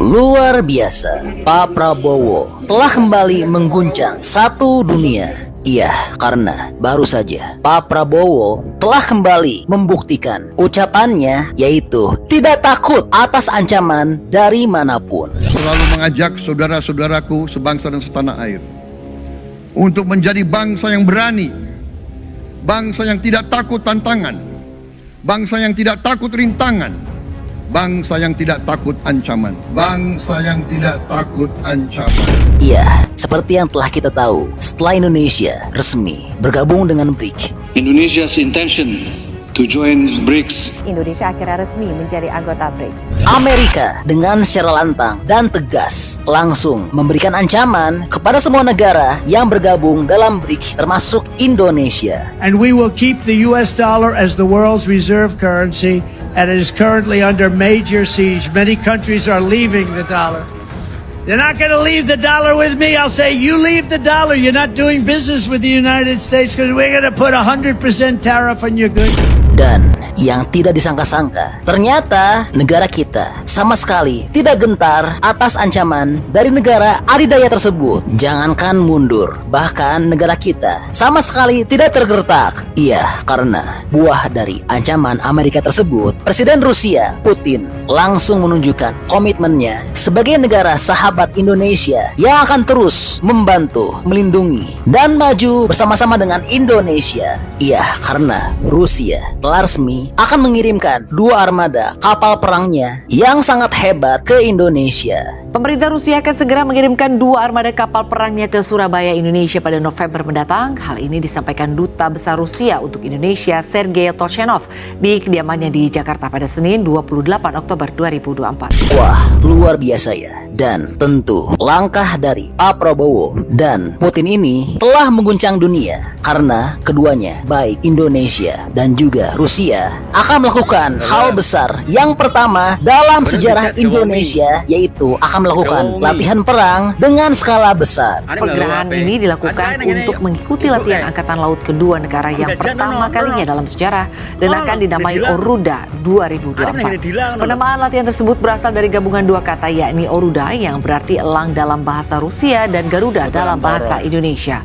Luar biasa, Pak Prabowo telah kembali mengguncang satu dunia. Iya, karena baru saja Pak Prabowo telah kembali membuktikan ucapannya, yaitu tidak takut atas ancaman dari manapun. Selalu mengajak saudara-saudaraku sebangsa dan setanah air untuk menjadi bangsa yang berani, bangsa yang tidak takut tantangan, bangsa yang tidak takut rintangan, bangsa yang tidak takut ancaman, bangsa yang tidak takut ancaman. Iya, seperti yang telah kita tahu, setelah Indonesia resmi bergabung dengan BRICS, Indonesia's intention to join BRICS. Indonesia akhirnya resmi menjadi anggota BRICS. Amerika dengan secara lantang dan tegas langsung memberikan ancaman kepada semua negara yang bergabung dalam BRICS, termasuk Indonesia. And we will keep the US dollar as the world's reserve currency, and it is currently under major siege. Many countries are leaving the dollar. You're not going to leave the dollar with me. I'll say, you leave the dollar. You're not doing business with the United States because we're going to put 100% tariff on your goods. Dan yang tidak disangka-sangka, ternyata negara kita sama sekali tidak gentar atas ancaman dari negara adidaya tersebut. Jangankan mundur, bahkan negara kita sama sekali tidak tergertak. Iya, karena buah dari ancaman Amerika tersebut, Presiden Rusia Putin langsung menunjukkan komitmennya sebagai negara sahabat Indonesia yang akan terus membantu, melindungi, dan maju bersama-sama dengan Indonesia. Iya, karena Rusia telah resmi akan mengirimkan 2 armada kapal perangnya yang sangat hebat ke Indonesia. Pemerintah Rusia akan segera mengirimkan 2 armada kapal perangnya ke Surabaya, Indonesia pada November mendatang. Hal ini disampaikan Duta Besar Rusia untuk Indonesia, Sergei Toshenov, di kediamannya di Jakarta pada Senin 28 Oktober 2024. Wah, luar biasa ya. Dan tentu langkah dari Pak Prabowo dan Putin ini telah mengguncang dunia, karena keduanya, baik Indonesia dan juga Rusia, akan melakukan hal besar yang pertama dalam sejarah Indonesia, yaitu akan melakukan latihan perang dengan skala besar. Pergerakan ini dilakukan untuk mengikuti latihan Angkatan Laut kedua negara yang pertama kalinya dalam sejarah dan akan dinamai Oruda 2024. Penamaan latihan tersebut berasal dari gabungan 2 kata, yakni Oruda yang berarti elang dalam bahasa Rusia dan Garuda dalam bahasa Indonesia.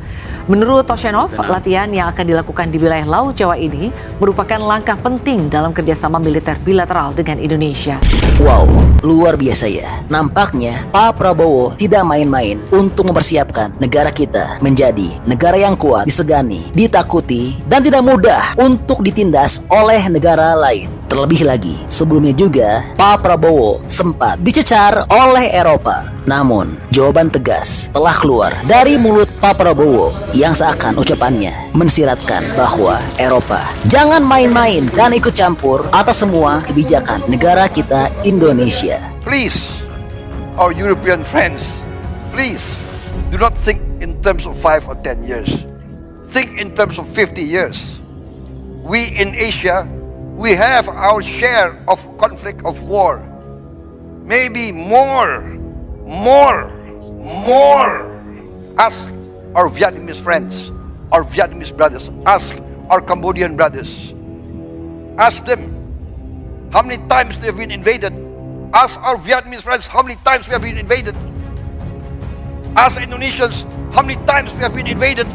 Menurut Toshenov, latihan yang akan dilakukan di wilayah Laut Jawa ini merupakan langkah penting dalam kerjasama militer bilateral dengan Indonesia. Wow, luar biasa ya. Nampaknya Pak Prabowo tidak main-main untuk mempersiapkan negara kita menjadi negara yang kuat, disegani, ditakuti, dan tidak mudah untuk ditindas oleh negara lain. Terlebih lagi, sebelumnya juga Pak Prabowo sempat dicecar oleh Eropa. Namun, jawaban tegas telah keluar dari mulut Pak Prabowo yang seakan ucapannya mensiratkan bahwa Eropa jangan main-main dan ikut campur atas semua kebijakan negara kita Indonesia. Please, our European friends, please do not think in terms of 5 or 10 years. Think in terms of 50 years. We in Asia, we have our share of conflict, of war. Maybe more. Ask our Vietnamese friends, our Vietnamese brothers. Ask our Cambodian brothers. Ask them how many times they have been invaded. Ask our Vietnamese friends how many times we have been invaded. Ask Indonesians how many times we have been invaded.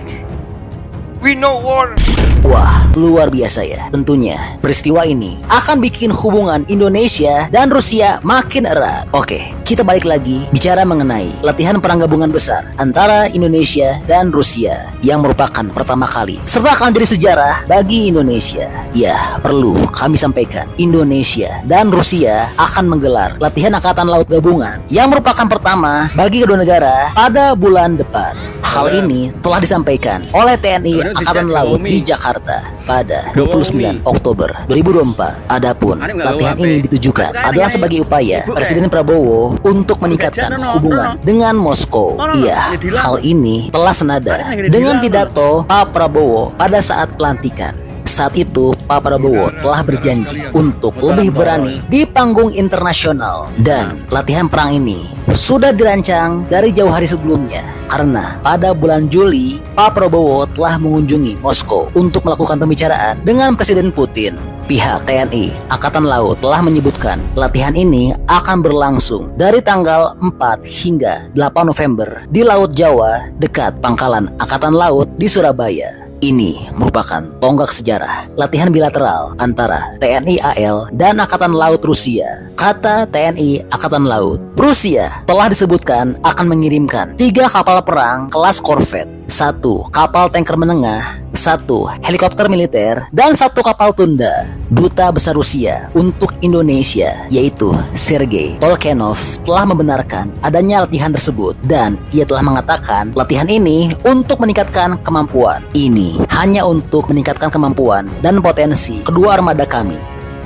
We know war. Wah, luar biasa ya. Tentunya peristiwa ini akan bikin hubungan Indonesia dan Rusia makin erat. Oke, kita balik lagi bicara mengenai latihan perang gabungan besar antara Indonesia dan Rusia yang merupakan pertama kali serta akan jadi sejarah bagi Indonesia. Ya, perlu kami sampaikan, Indonesia dan Rusia akan menggelar latihan angkatan laut gabungan yang merupakan pertama bagi kedua negara pada bulan depan. Hal ini telah disampaikan oleh TNI Angkatan Laut di Jakarta pada 29 Oktober 2024. Adapun latihan ini ditujukan adalah sebagai upaya Presiden Prabowo untuk meningkatkan hubungan dengan Moskow. Iya, hal ini telah senada dengan pidato Pak Prabowo pada saat pelantikan. Saat itu, Pak Prabowo telah berjanji untuk lebih berani di panggung internasional. Dan latihan perang ini sudah dirancang dari jauh hari sebelumnya. Karena pada bulan Juli, Pak Prabowo telah mengunjungi Moskow untuk melakukan pembicaraan dengan Presiden Putin. Pihak TNI Angkatan Laut telah menyebutkan latihan ini akan berlangsung dari tanggal 4 hingga 8 November di Laut Jawa dekat Pangkalan Angkatan Laut di Surabaya. Ini merupakan tonggak sejarah latihan bilateral antara TNI AL dan Angkatan Laut Rusia. Kata TNI Angkatan Laut, Rusia telah disebutkan akan mengirimkan 3 kapal perang kelas korvet, 1 kapal tanker menengah, 1 helikopter militer, dan 1 kapal tunda. Duta Besar Rusia untuk Indonesia, yaitu Sergei Tolkenov, telah membenarkan adanya latihan tersebut dan ia telah mengatakan latihan ini untuk meningkatkan kemampuan. Ini hanya untuk meningkatkan kemampuan dan potensi kedua armada kami.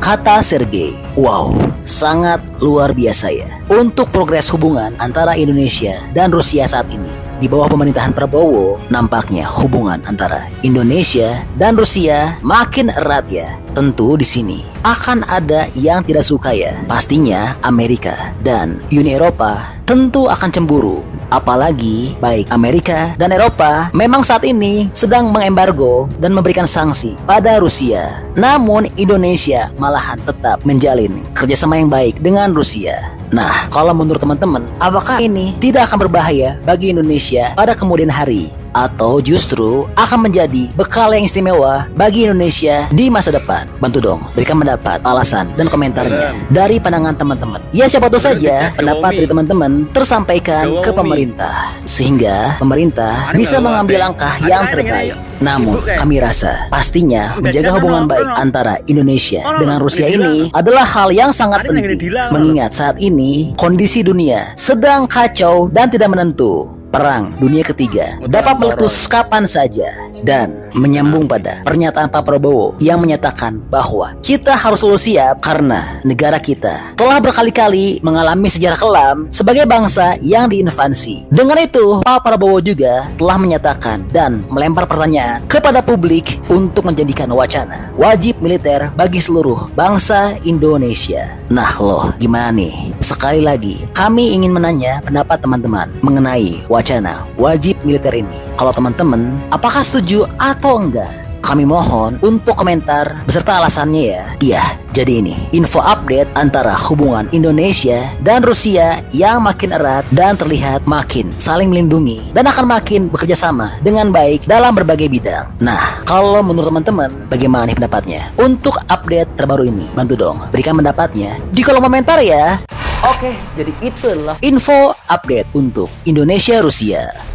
Kata Sergei, wow, sangat luar biasa ya untuk progres hubungan antara Indonesia dan Rusia saat ini. Di bawah pemerintahan Prabowo, nampaknya hubungan antara Indonesia dan Rusia makin erat ya. Tentu di sini akan ada yang tidak suka ya. Pastinya Amerika dan Uni Eropa tentu akan cemburu. Apalagi baik Amerika dan Eropa memang saat ini sedang mengembargo dan memberikan sanksi pada Rusia. Namun Indonesia malahan tetap menjalin kerjasama yang baik dengan Rusia. Nah, kalau menurut teman-teman, apakah ini tidak akan berbahaya bagi Indonesia pada kemudian hari? Atau justru akan menjadi bekal yang istimewa bagi Indonesia di masa depan? Bantu dong, berikan pendapat, alasan, dan komentarnya dari pandangan teman-teman. Ya siapa tahu saja pendapat dari teman-teman tersampaikan ke pemerintah, sehingga pemerintah bisa mengambil langkah yang terbaik. Namun kami rasa pastinya menjaga hubungan baik antara Indonesia dengan Rusia ini adalah hal yang sangat penting. Mengingat saat ini kondisi dunia sedang kacau dan tidak menentu. Perang Dunia Ketiga dapat meletus kapan saja. Dan menyambung pada pernyataan Pak Prabowo yang menyatakan bahwa kita harus selalu siap karena negara kita telah berkali-kali mengalami sejarah kelam sebagai bangsa yang diinvasi. Dengan itu, Pak Prabowo juga telah menyatakan dan melempar pertanyaan kepada publik untuk menjadikan wacana wajib militer bagi seluruh bangsa Indonesia. Nah loh, gimana nih? Sekali lagi, kami ingin menanya pendapat teman-teman mengenai wacana wajib militer ini. Kalau teman-teman, apakah setuju atau enggak? Kami mohon untuk komentar beserta alasannya ya. Iya, jadi ini info update antara hubungan Indonesia dan Rusia yang makin erat dan terlihat makin saling melindungi dan akan makin bekerja sama dengan baik dalam berbagai bidang. Nah, kalau menurut teman-teman bagaimana nih pendapatnya? Untuk update terbaru ini, bantu dong berikan pendapatnya di kolom komentar ya. Oke, jadi itulah info update untuk Indonesia Rusia.